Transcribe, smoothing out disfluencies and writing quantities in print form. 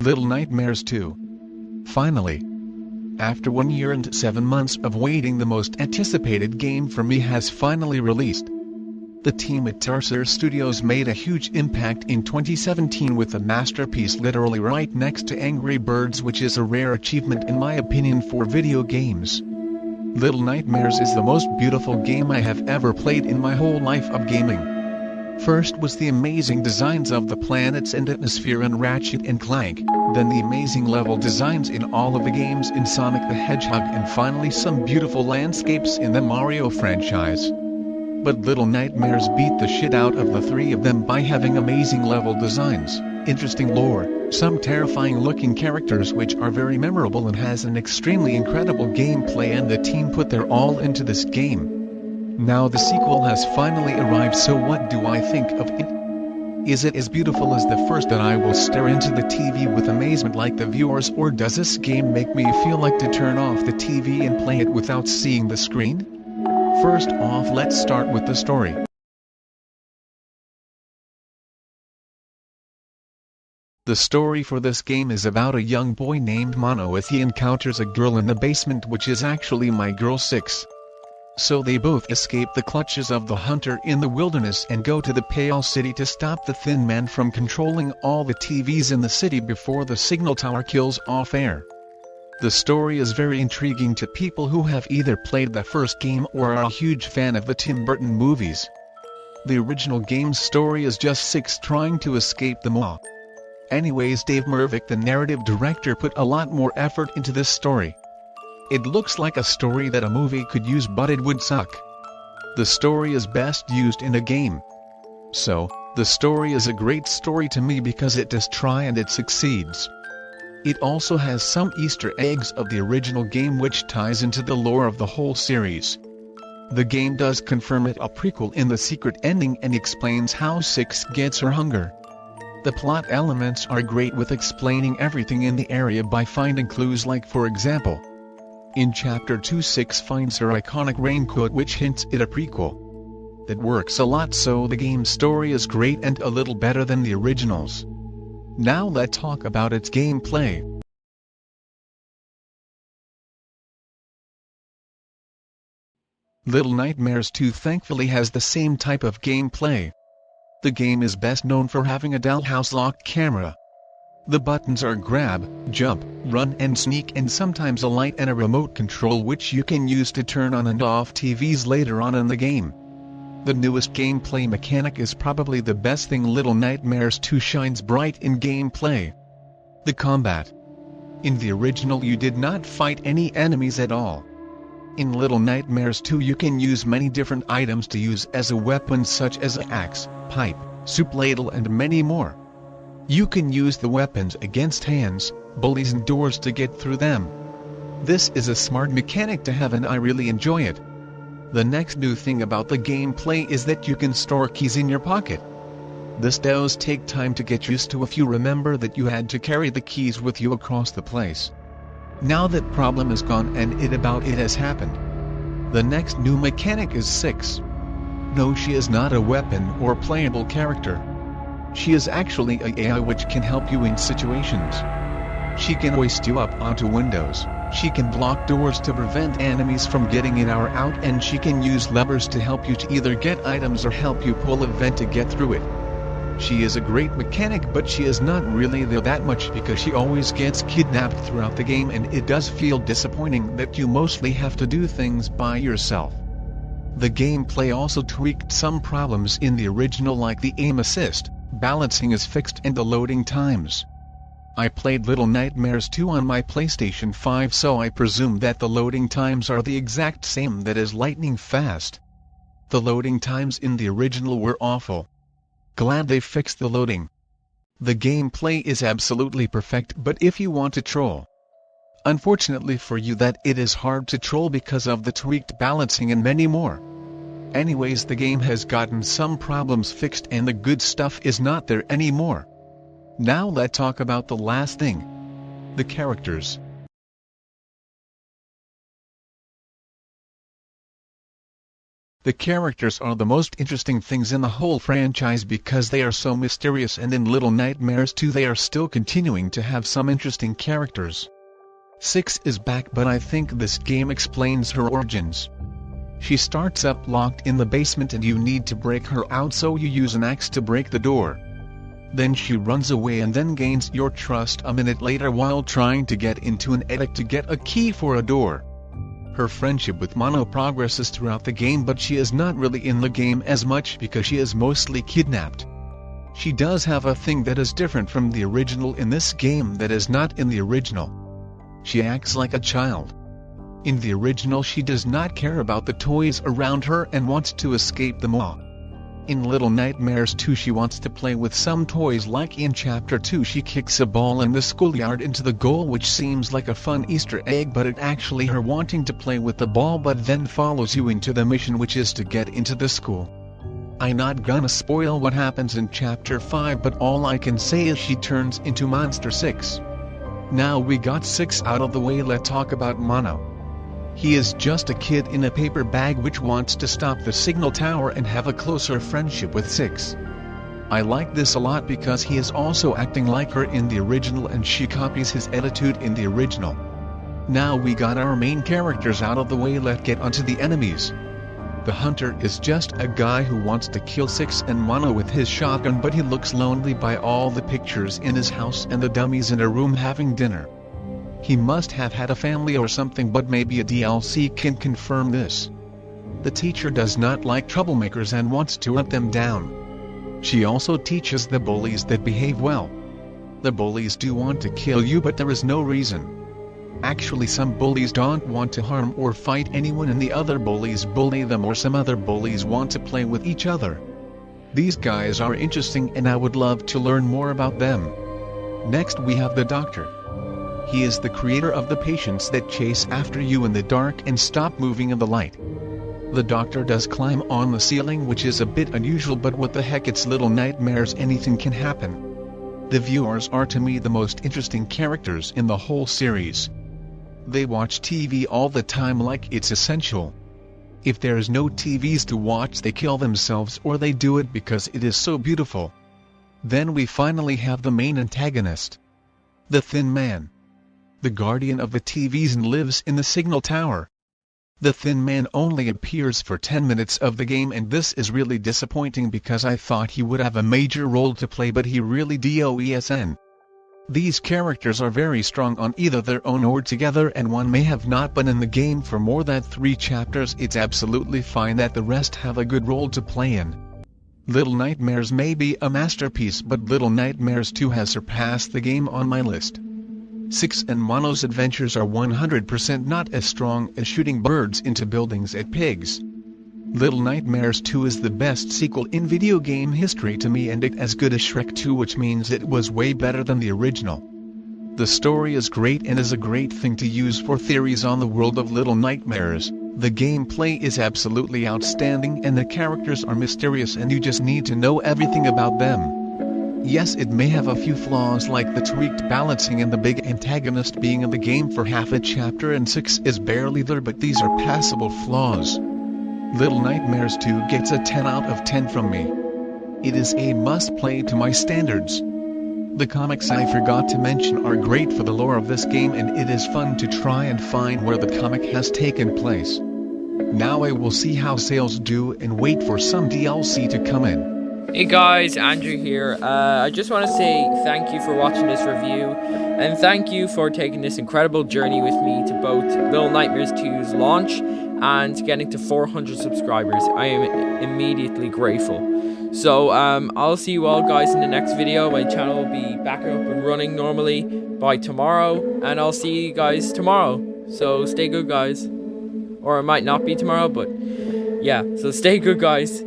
Little Nightmares 2. Finally, after 1 year and 7 months of waiting, the most anticipated game for me has finally released. The team at Tarsier Studios made a huge impact in 2017 with a masterpiece literally right next to Angry Birds, which is a rare achievement in my opinion for video games. Little Nightmares is the most beautiful game I have ever played in my whole life of gaming. First was the amazing designs of the planets and atmosphere in Ratchet and Clank, then the amazing level designs in all of the games in Sonic the Hedgehog, and finally some beautiful landscapes in the Mario franchise. But Little Nightmares beat the shit out of the three of them by having amazing level designs, interesting lore, some terrifying looking characters which are very memorable, and has an extremely incredible gameplay, and the team put their all into this game. Now the sequel has finally arrived, so what do I think of it? Is it as beautiful as the first that I will stare into the TV with amazement like the viewers, or does this game make me feel like to turn off the TV and play it without seeing the screen? First off, let's start with the story. The story for this game is about a young boy named Mono as he encounters a girl in the basement, which is actually my girl 6. So they both escape the clutches of the hunter in the wilderness and go to the Pale City to stop the Thin Man from controlling all the TVs in the city before the signal tower kills off air. The story is very intriguing to people who have either played the first game or are a huge fan of the Tim Burton movies. The original game's story is just 6 trying to escape the maw. Anyways, Dave Mervick, the narrative director, put a lot more effort into this story. It looks like a story that a movie could use, but it would suck. The story is best used in a game. So, the story is a great story to me because it does try and it succeeds. It also has some Easter eggs of the original game which ties into the lore of the whole series. The game does confirm it a prequel in the secret ending and explains how 6 gets her hunger. The plot elements are great with explaining everything in the area by finding clues, like for example, in Chapter 2 6 finds her iconic raincoat which hints at a prequel. That works a lot, so the game's story is great and a little better than the originals. Now let's talk about its gameplay. Little Nightmares 2 thankfully has the same type of gameplay. The game is best known for having a dollhouse lock camera. The buttons are grab, jump, run and sneak, and sometimes a light and a remote control which you can use to turn on and off TVs later on in the game. The newest gameplay mechanic is probably the best thing. Little Nightmares 2 shines bright in gameplay. The combat. In the original you did not fight any enemies at all. In Little Nightmares 2 you can use many different items to use as a weapon, such as an axe, pipe, soup ladle and many more. You can use the weapons against hands, bullies and doors to get through them. This is a smart mechanic to have and I really enjoy it. The next new thing about the gameplay is that you can store keys in your pocket. This does take time to get used to if you remember that you had to carry the keys with you across the place. Now that problem is gone and it has happened. The next new mechanic is 6. No, she is not a weapon or playable character. She is actually a AI which can help you in situations. She can hoist you up onto windows, she can block doors to prevent enemies from getting in or out, and she can use levers to help you to either get items or help you pull a vent to get through it. She is a great mechanic, but she is not really there that much because she always gets kidnapped throughout the game, and it does feel disappointing that you mostly have to do things by yourself. The gameplay also tweaked some problems in the original, like the aim assist, balancing is fixed, and the loading times. I played Little Nightmares 2 on my PlayStation 5, so I presume that the loading times are the exact same, that is lightning fast. The loading times in the original were awful. Glad they fixed the loading. The gameplay is absolutely perfect, but if you want to troll, unfortunately for you, that it is hard to troll because of the tweaked balancing and many more. Anyways, the game has gotten some problems fixed and the good stuff is not there anymore. Now let's talk about the last thing. The characters. The characters are the most interesting things in the whole franchise because they are so mysterious, and in Little Nightmares 2 they are still continuing to have some interesting characters. 6 is back, but I think this game explains her origins. She starts up locked in the basement and you need to break her out, so you use an axe to break the door. Then she runs away and then gains your trust a minute later while trying to get into an attic to get a key for a door. Her friendship with Mono progresses throughout the game, but she is not really in the game as much because she is mostly kidnapped. She does have a thing that is different from the original in this game that is not in the original. She acts like a child. In the original she does not care about the toys around her and wants to escape them all. In Little Nightmares 2 she wants to play with some toys, like in Chapter 2 she kicks a ball in the schoolyard into the goal, which seems like a fun Easter egg, but it actually her wanting to play with the ball, but then follows you into the mission, which is to get into the school. I'm not gonna spoil what happens in Chapter 5, but all I can say is she turns into Monster 6. Now we got 6 out of the way, let's talk about Mono. He is just a kid in a paper bag which wants to stop the signal tower and have a closer friendship with 6. I like this a lot because he is also acting like her in the original and she copies his attitude in the original. Now we got our main characters out of the way, let's get onto the enemies. The hunter is just a guy who wants to kill 6 and Mono with his shotgun, but he looks lonely by all the pictures in his house and the dummies in a room having dinner. He must have had a family or something, but maybe a DLC can confirm this. The teacher does not like troublemakers and wants to let them down. She also teaches the bullies that behave well. The bullies do want to kill you, but there is no reason. Actually, some bullies don't want to harm or fight anyone and the other bullies bully them, or some other bullies want to play with each other. These guys are interesting and I would love to learn more about them. Next we have the doctor. He is the creator of the patients that chase after you in the dark and stop moving in the light. The doctor does climb on the ceiling, which is a bit unusual, but what the heck, it's Little Nightmares, anything can happen. The viewers are to me the most interesting characters in the whole series. They watch TV all the time like it's essential. If there is no TVs to watch they kill themselves, or they do it because it is so beautiful. Then we finally have the main antagonist. The Thin Man. The guardian of the TVs and lives in the signal tower. The Thin Man only appears for 10 minutes of the game, and this is really disappointing because I thought he would have a major role to play, but he really doesn't. These characters are very strong on either their own or together, and one may have not been in the game for more than 3 chapters. It's absolutely fine that the rest have a good role to play in. Little Nightmares may be a masterpiece, but Little Nightmares 2 has surpassed the game on my list. 6 and Mono's adventures are 100% not as strong as shooting birds into buildings at pigs. Little Nightmares 2 is the best sequel in video game history to me, and it as good as Shrek 2, which means it was way better than the original. The story is great and is a great thing to use for theories on the world of Little Nightmares. The gameplay is absolutely outstanding and the characters are mysterious and you just need to know everything about them. Yes, it may have a few flaws like the tweaked balancing and the big antagonist being in the game for half a chapter, and 6 is barely there, but these are passable flaws. Little Nightmares 2 gets a 10 out of 10 from me. It is a must-play to my standards. The comics I forgot to mention are great for the lore of this game, and it is fun to try and find where the comic has taken place. Now I will see how sales do and wait for some DLC to come in. Hey guys, Andrew here. I just want to say thank you for watching this review, and thank you for taking this incredible journey with me to both Little Nightmares 2's launch and getting to 400 subscribers. I am immediately grateful. So I'll see you all guys in the next video. My channel will be back up and running normally by tomorrow, and I'll see you guys tomorrow. So stay good guys. Or it might not be tomorrow, but yeah, so stay good guys.